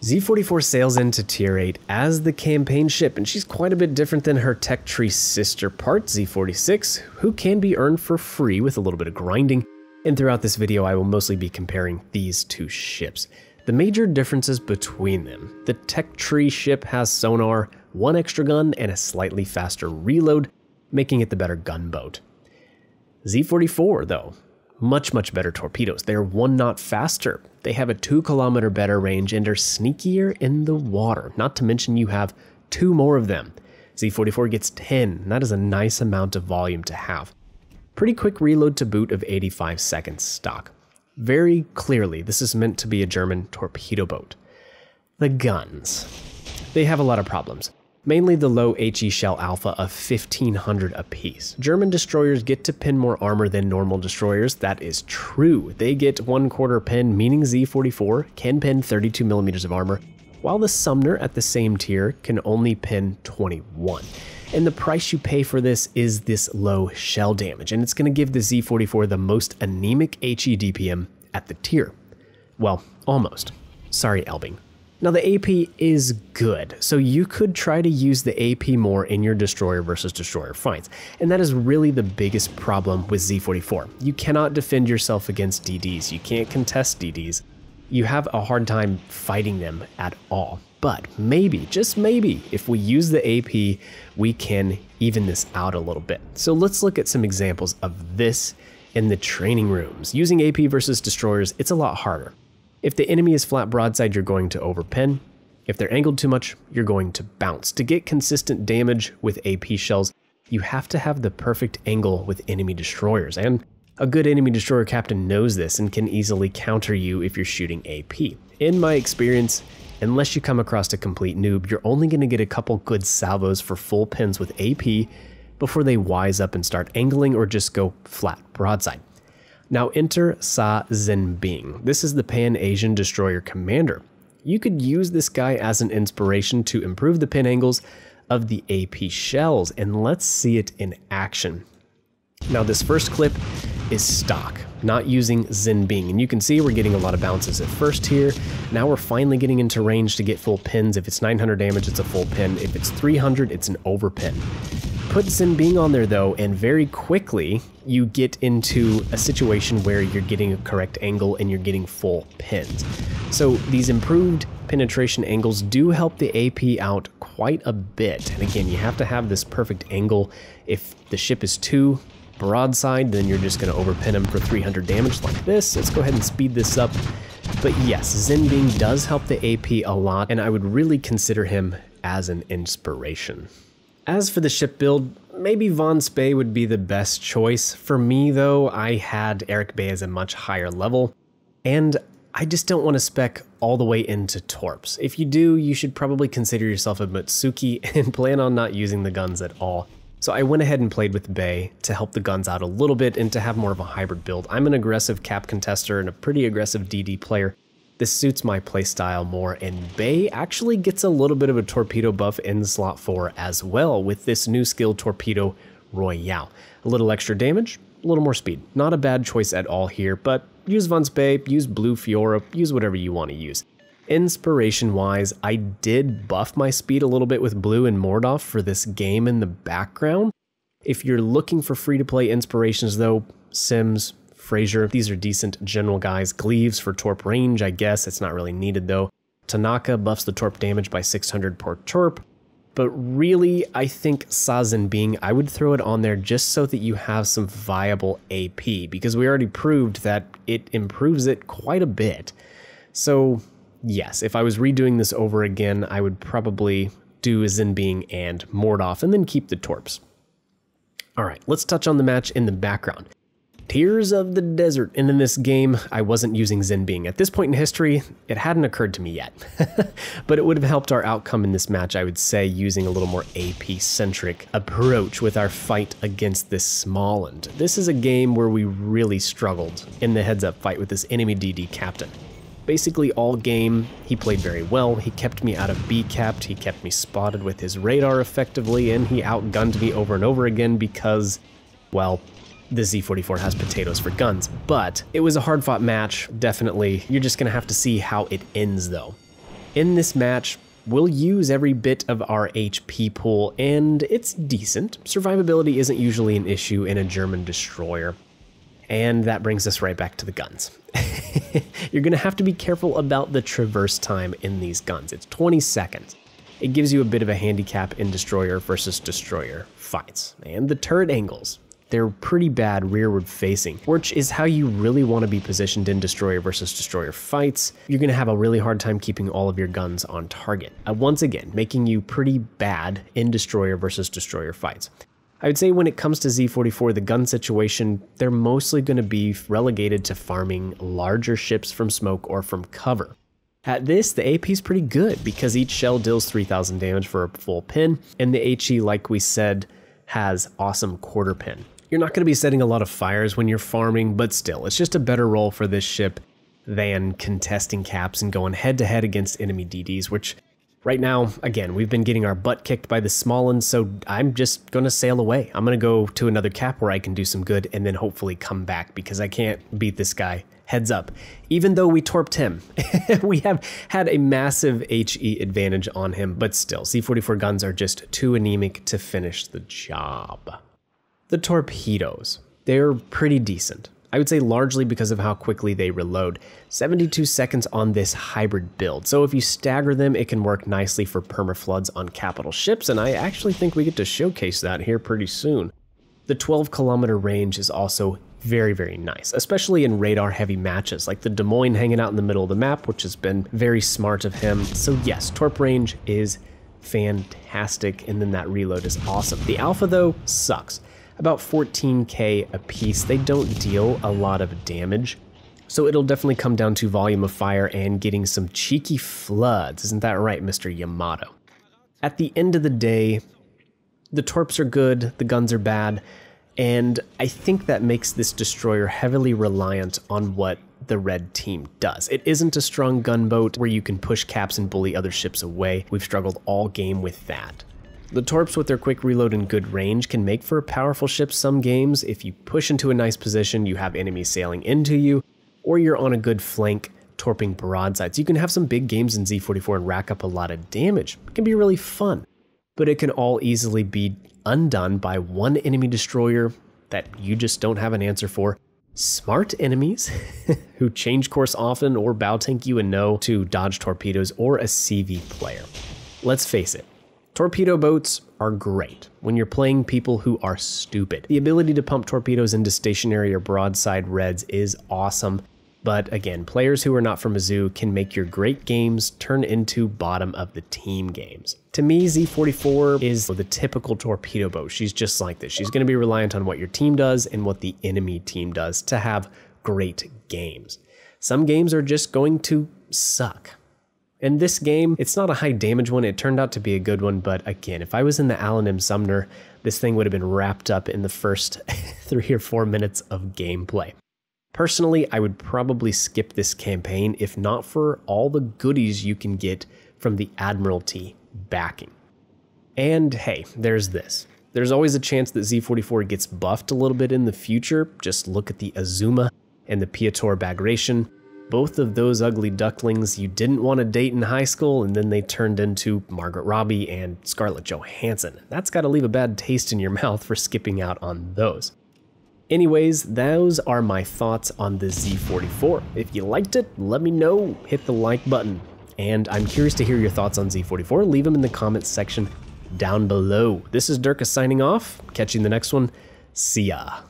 Z44 sails into Tier 8 as the campaign ship, and she's quite a bit different than her tech tree sister part, Z46, who can be earned for free with a little bit of grinding, and throughout this video I will mostly be comparing these two ships. The major differences between them: the tech tree ship has sonar, one extra gun, and a slightly faster reload, making it the better gunboat. Z44 though, much better torpedoes. They're 1 knot faster. They have a 2 kilometer better range and are sneakier in the water. Not to mention you have 2 more of them. Z44 gets 10. That is a nice amount of volume to have. Pretty quick reload to boot of 85 seconds stock. Very clearly, this is meant to be a German torpedo boat. The guns. They have a lot of problems. Mainly the low HE shell alpha of 1500 apiece. German destroyers get to pin more armor than normal destroyers. That is true. They get 1/4 pin, meaning Z44 can pin 32 millimeters of armor, while the Sumner at the same tier can only pin 21. And the price you pay for this is this low shell damage, and it's going to give the Z44 the most anemic HE DPM at the tier. Well, almost. Sorry, Elbing. Now the AP is good, so you could try to use the AP more in your destroyer versus destroyer fights, and that is really the biggest problem with Z44. You cannot defend yourself against DDs, you can't contest DDs, you have a hard time fighting them at all. But maybe, just maybe, if we use the AP, we can even this out a little bit. So let's look at some examples of this in the training rooms. Using AP versus destroyers, it's a lot harder. If the enemy is flat broadside, you're going to overpin. If they're angled too much, you're going to bounce. To get consistent damage with AP shells, you have to have the perfect angle with enemy destroyers, and a good enemy destroyer captain knows this and can easily counter you if you're shooting AP. In my experience, unless you come across a complete noob, you're only going to get a couple good salvos for full pins with AP before they wise up and start angling or just go flat broadside. Now enter Sa Zinbing. This is the Pan-Asian destroyer commander. You could use this guy as an inspiration to improve the pin angles of the AP shells, and let's see it in action. Now this first clip is stock, not using Zinbing, and you can see we're getting a lot of bounces at first here. Now we're finally getting into range to get full pins. If it's 900 damage, it's a full pin. If it's 300, it's an overpin. Put Zinbing on there though, and very quickly you get into a situation where you're getting a correct angle and you're getting full pins. So these improved penetration angles do help the AP out quite a bit. And again, you have to have this perfect angle. If the ship is too broadside, then you're just going to overpin them for 300 damage like this. Let's go ahead and speed this up. But yes, Zinbing does help the AP a lot, and I would really consider him as an inspiration. As for the ship build, maybe Von Spee would be the best choice. For me though, I had Eric Bay as a much higher level, and I just don't want to spec all the way into torps. If you do, you should probably consider yourself a Mutsuki and plan on not using the guns at all. So I went ahead and played with Bay to help the guns out a little bit and to have more of a hybrid build. I'm an aggressive cap contester and a pretty aggressive DD player. This suits my playstyle more, and Bay actually gets a little bit of a torpedo buff in slot 4 as well with this new skill Torpedo Royale. A little extra damage, a little more speed. Not a bad choice at all here, but use Von Spee, use Blue Fiora, use whatever you want to use. Inspiration-wise, I did buff my speed a little bit with Blue and Mordov for this game in the background. If you're looking for free-to-play inspirations though, Sims, Fraser, these are decent general guys. Gleaves for torp range, I guess. It's not really needed though. Tanaka buffs the torp damage by 600 per torp. But really, I think Sa Zinbing, I would throw it on there just so that you have some viable AP, because we already proved that it improves it quite a bit. So yes, if I was redoing this over again, I would probably do Zinbing and Mordov and then keep the torps. Alright, let's touch on the match in the background. Tears of the Desert, and in this game, I wasn't using Zinbing. At this point in history, it hadn't occurred to me yet. But it would have helped our outcome in this match, I would say, using a little more AP-centric approach with our fight against this Småland. This is a game where we really struggled in the heads-up fight with this enemy DD captain. Basically all game, he played very well. He kept me out of B-capped, he kept me spotted with his radar effectively, and he outgunned me over and over again because, well, the Z44 has potatoes for guns. But it was a hard-fought match, definitely. You're just going to have to see how it ends, though. In this match, we'll use every bit of our HP pool, and it's decent. Survivability isn't usually an issue in a German destroyer. And that brings us right back to the guns. You're going to have to be careful about the traverse time in these guns. It's 20 seconds. It gives you a bit of a handicap in destroyer versus destroyer fights. And the turret angles, they're pretty bad rearward facing, which is how you really want to be positioned in destroyer versus destroyer fights. You're going to have a really hard time keeping all of your guns on target. Once again, making you pretty bad in destroyer versus destroyer fights. I would say when it comes to Z44, the gun situation, they're mostly going to be relegated to farming larger ships from smoke or from cover. At this, the AP is pretty good because each shell deals 3,000 damage for a full pin, and the HE, like we said, has awesome quarter pin. You're not going to be setting a lot of fires when you're farming, but still, it's just a better role for this ship than contesting caps and going head-to-head against enemy DDs, which right now, again, we've been getting our butt kicked by the small ones, so I'm just going to sail away. I'm going to go to another cap where I can do some good and then hopefully come back because I can't beat this guy. Heads up. Even though we torped him, we have had a massive HE advantage on him, but still, Z44 guns are just too anemic to finish the job. The torpedoes, they're pretty decent. I would say largely because of how quickly they reload. 72 seconds on this hybrid build, so if you stagger them, it can work nicely for permafloods on capital ships, and I actually think we get to showcase that here pretty soon. The 12-kilometer range is also very, very nice, especially in radar-heavy matches, like the Des Moines hanging out in the middle of the map, which has been very smart of him. So yes, torp range is fantastic, and then that reload is awesome. The Alpha, though, sucks. About 14k a piece. They don't deal a lot of damage, so it'll definitely come down to volume of fire and getting some cheeky floods. Isn't that right, Mr. Yamato? At the end of the day, the torps are good, the guns are bad, and I think that makes this destroyer heavily reliant on what the red team does. It isn't a strong gunboat where you can push caps and bully other ships away. We've struggled all game with that. The torps with their quick reload and good range can make for a powerful ship some games. If you push into a nice position, you have enemies sailing into you, or you're on a good flank torping broadsides. You can have some big games in Z44 and rack up a lot of damage. It can be really fun, but it can all easily be undone by one enemy destroyer that you just don't have an answer for. Smart enemies who change course often or bow tank you and know to dodge torpedoes, or a CV player. Let's face it, torpedo boats are great when you're playing people who are stupid. The ability to pump torpedoes into stationary or broadside reds is awesome, but again, players who are not from a zoo can make your great games turn into bottom of the team games. To me, Z44 is the typical torpedo boat. She's just like this. She's going to be reliant on what your team does and what the enemy team does to have great games. Some games are just going to suck. In this game, it's not a high damage one. It turned out to be a good one, but again, if I was in the Halland M. Sumner, this thing would have been wrapped up in the first 3 or 4 minutes of gameplay. Personally, I would probably skip this campaign if not for all the goodies you can get from the Admiralty backing. And hey, there's this. There's always a chance that Z44 gets buffed a little bit in the future. Just look at the Azuma and the Piotr Bagration. Both of those ugly ducklings you didn't want to date in high school, and then they turned into Margaret Robbie and Scarlett Johansson. That's got to leave a bad taste in your mouth for skipping out on those. Anyways, those are my thoughts on the Z44. If you liked it, let me know. Hit the like button. And I'm curious to hear your thoughts on Z44. Leave them in the comments section down below. This is Derka signing off. Catch you in the next one. See ya.